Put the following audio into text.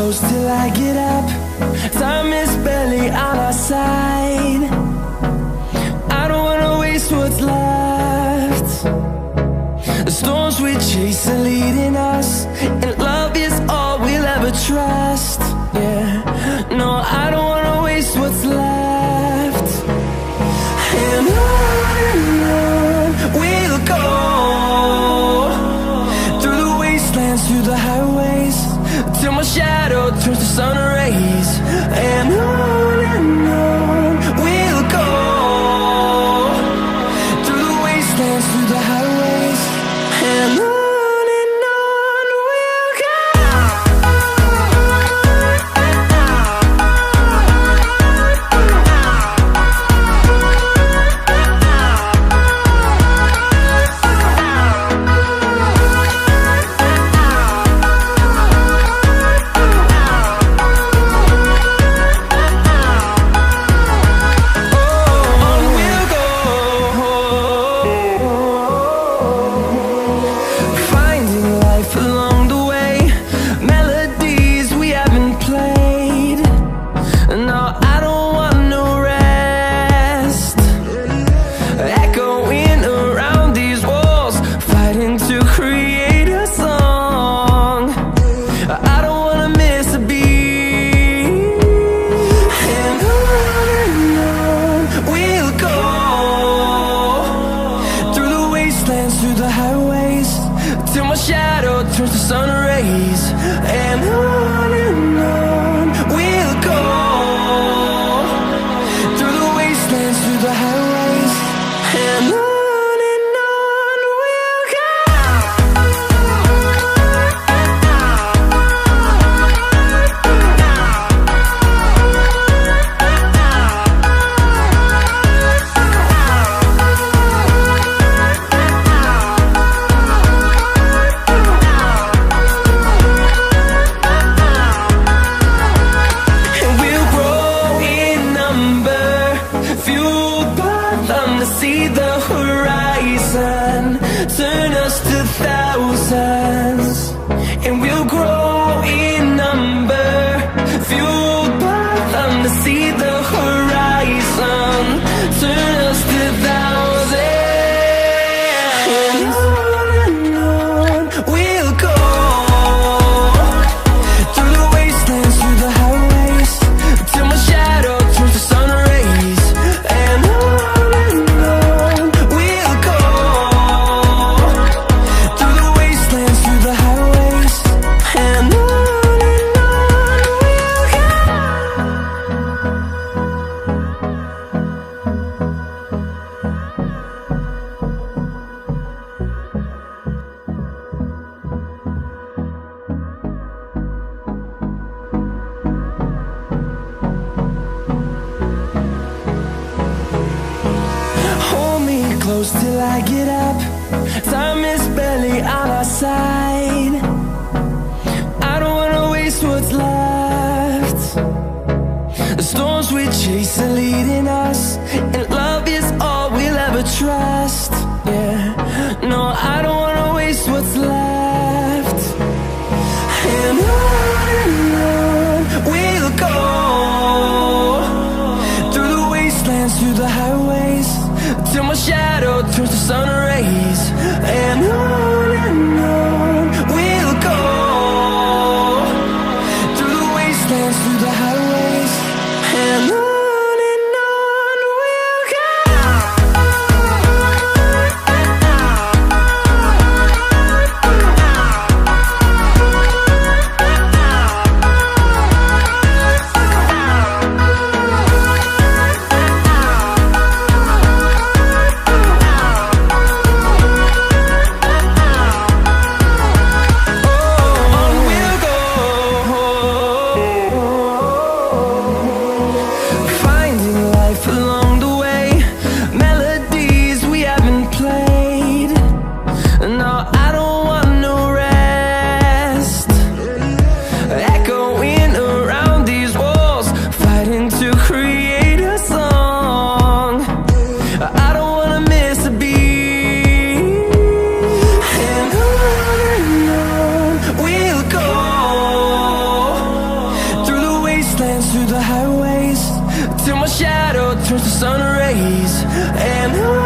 close till I get up. Time is barely on our side. I don't wanna waste what's left. The storms we chase are leading us, and love is all we'll ever trust. Yeah, no, I don't wanna waste what's left. And on we'll go, through the wastelands, through the highways, till my shadow turns to sun rays. And on we'll go, through the wastelands, through the highways, and on we'll go. Till I get up, time is barely on our side. I don't wanna waste what's left. The storms we chase are leading us, and love is all we'll ever trust. Yeah, no, I don't wanna waste what's left. And on we'll go, through the wastelands, through the highways, till my shadow turns to sun rays. And on we'll go, through the wastelands, through the highways, and on we'll go. shadow turns to sun rays, and